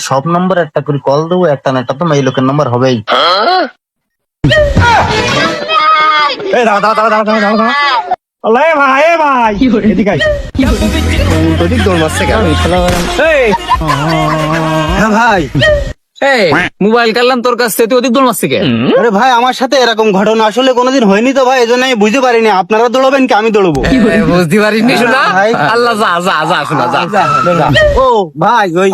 সব নম্বর একটা করে কল দেবো, একটা না একটা তো এই লোকের নম্বর হবেই। হ্যাঁ ভাই, মোবাইল কাটলাম তোর কাছ থেকে, তুই ওদিক দৌড় মারছিস কে? আরে ভাই আমার সাথে এরকম ঘটনা আসলে কোনোদিন হয়নি তো ভাই, এজন্য আমি বুঝতে পারিনি আপনারা দৌড়বেন কি আমি দৌড়বো। বুঝতে পারিস নি শোনা? ভাই। আল্লাহ, যা যা যা শোনা, যা ও ভাই ওই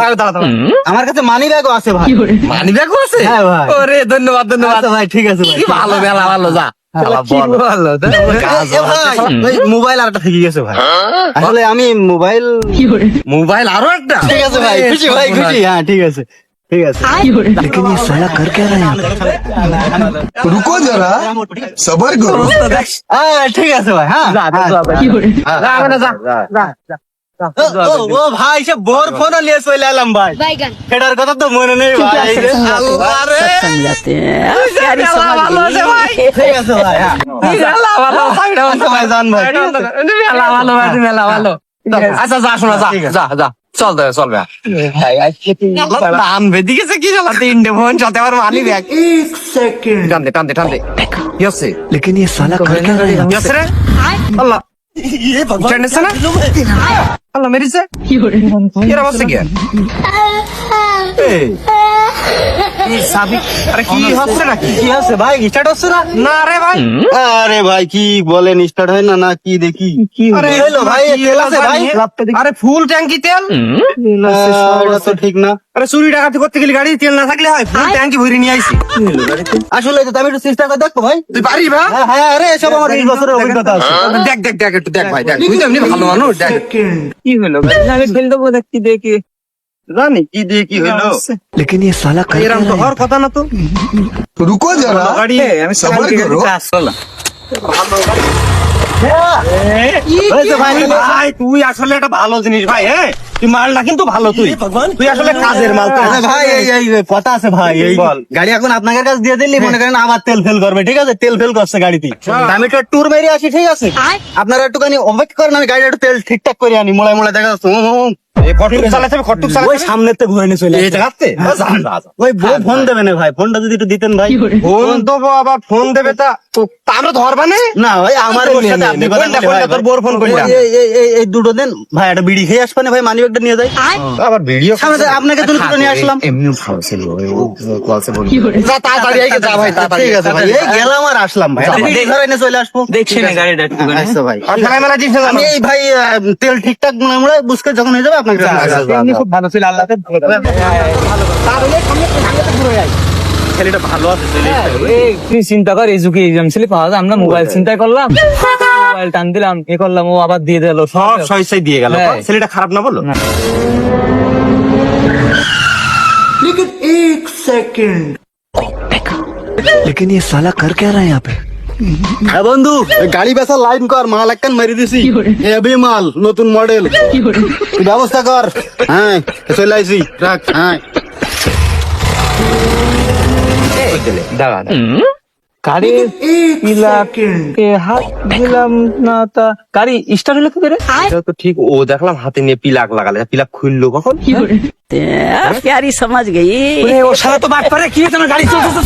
আমার কাছে মানি ব্যাগও আছে ভাই। মানি ব্যাগও আছে? হ্যাঁ ভাই। ওরে ধন্যবাদ ধন্যবাদ আচ্ছা ভাই ঠিক আছে ভাই। কি ভালো বেলা, ভালো যা কি বলো? এ ভাই, ওই মোবাইল আরেকটা থেকে গেছে ভাই। আসলে আমি মোবাইল আরো একটা। ঠিক আছে ভাই, খুশি ভাই খুশি। হ্যাঁ ঠিক আছে ঠিক আছে। लेकिन ये साला कर क्या रहा है यहाँ पे? रुको जरा सबर करो। হ্যাঁ ঠিক আছে ভাই। হ্যাঁ যা হ্যাঁ। যা মানে যা ও ভাই সে বোর ফোন নিয়ে চলে এলাম ভাই। সেটার কথা তো মনে নেই ভাই। আল্লাহ রে, समझाते हैं মেলা ভালো আছে ভাই। ঠিক আছে ভাই। হ্যাঁ মেলা ভালো, আচ্ছা ভাই যান ভাই। মেলা ভালো ভাই, মেলা ভালো। আচ্ছা যা শোনা, যা যা যা চল দে, চল ভাই। দাম বেঁধে গেছে কি জানা, তিনটে ফোন সাথে আমার মানি ব্যাগ। টান দে টান দে টান দে। কি হচ্ছে? लेकिन ये साला कर क्या रहा है यहाँ কি হচ্ছে রে? আল্লাহ, টেনেছে না? আল্লাহ মেরেছে। এর অবস্থা কি? আরে কি হচ্ছে নাকি? কি আছে ভাই, স্টার্ট হচ্ছে না? না রে ভাই, আরে ভাই কি বলেন, স্টার্ট হয় না না কি দেখি। আরে কি হলো ভাই, তেল আছে ভাই? আরে ফুল ট্যাঙ্কি তেল। এটা তো ঠিক না। আরে চুরি ডাকাতি করতে গেলে গাড়ি তেল না থাকলে হয়? ফুল ট্যাঙ্কি ভরে নিয়ে আইছি। আসলে তো আমি একটু চেষ্টা করে দেখবো ভাই। তুই পারি ভাই? হ্যাঁ হ্যাঁ, আরে এসব আমার 20 বছরের অভিজ্ঞতা আছে। দেখ দেখ দেখ একটু দেখ ভাই, দেখ তুই তো এমনি ভালো মানুষ। দেখ কি হলো ভাই, আমি ফেল দেবো, দেখ কি দেখি জানি কি দিয়ে কি হলো। लेकिन ये साला कर क्या এরকম তো रहा है হওয়ার কথা না তো। रुको जरा গাড়ি আমি सबर करो। হয়েছে ভাই, ভাই তুই আসলে একটা ভালো জিনিস ভাই। হ্যাঁ তুই মালটা কিন্তু ভালো, তুই আসলে কাজের মাল। আরে ভাই এই কথা আছে ভাই, এই গাড়ি এখন আপনাদের কাছে দিয়ে দিলি মনে করেন আবার তেল ফেল করবে, ঠিক আছে? তেল ফেল করছে গাড়িতে। আমি একটু ট্যুর মেরে আসি, ঠিক আছে? আপনারা একটুখানি অপেক্ষা করেন, আমি গাড়িটা একটু তেল ঠিকঠাক করে আনি। মোড়ায় মোড়ায় দেখা যাচ্ছে খটুক চালাতে হবে, খটুক ওই চালাতে সামনের তে ঘুরে নিয়ে চলে এই আসছে। জায়গাতে। ওই বউ ফোন দেবে না ভাই, ফোনটা যদি একটু দিতেন ভাই। ফোন দেবো আবার ফোন দেবে, তা আমরা ধরবা না? না ভাই আমার ওর সাথে আপনি কথা কোনটা, বলে ভাই, কোনটা তোর বউর ফোন কোনটা? এই দুটো দেন ভাই, একটা বিড়ি খেয়ে আসবেন ভাই, মানি ব্যাগটা নিয়ে যাই। আবার ভিডিও সামনে থেকে আপনাকে দুটো নিয়ে আসলাম। এমনি ভালো ছিল, যা তাড়াতাড়ি আইকে যা ভাই, তাড়াতাড়ি। ঠিক আছে ভাই, এই গেলাম আর আসলাম ভাই, একটা বিড়ি ধরে এনে চলে আসবো। দেখছি না গাড়িটা একটু আচ্ছা ভাই, আর খেলা মেলা জিনিস আমি এই ভাই তেল ঠিকঠাক মোড়ায় মোড়ায় বুঝকে যখন হয়ে যাবে আপনাকে এমনি খুব ভালো ছিল, আল্লাহ ছেলেটা ভালো আছে। তুই চিন্তা কর, এই যুগে এই ছেলে পাওয়া যায়, আমরা মোবাইল চিন্তা করলাম, মোবাইল টান দিলাম, এ করলাম, ও আবার দিয়ে দিল সব সহিসাই দিয়ে গেল। হ্যাঁ। ছেলেটা খারাপ না বলো? लेकिन ये साला कर क्या रहा है यहाँ पे? হ্যাঁ বন্ধু, গাড়ি বেচার লাইন কর, মাল একখান মেরে দিছি, হেভি মাল, নতুন মডেল, ব্যবস্থা কর। হ্যাঁ চলে আইছি, রাখ। হ্যাঁ গাড়ি হাত দিলাম না, তা গাড়ি স্টার্ট হলো কি করে? এটা তো ঠিক, ও দেখলাম হাতে নিয়ে পিলাক লাগালে, পিলাক খুললো কখন? प्यारी समझ गई। ও সারা তো বাট পারে, কি হয়েছে আমার গাড়ি চলছে।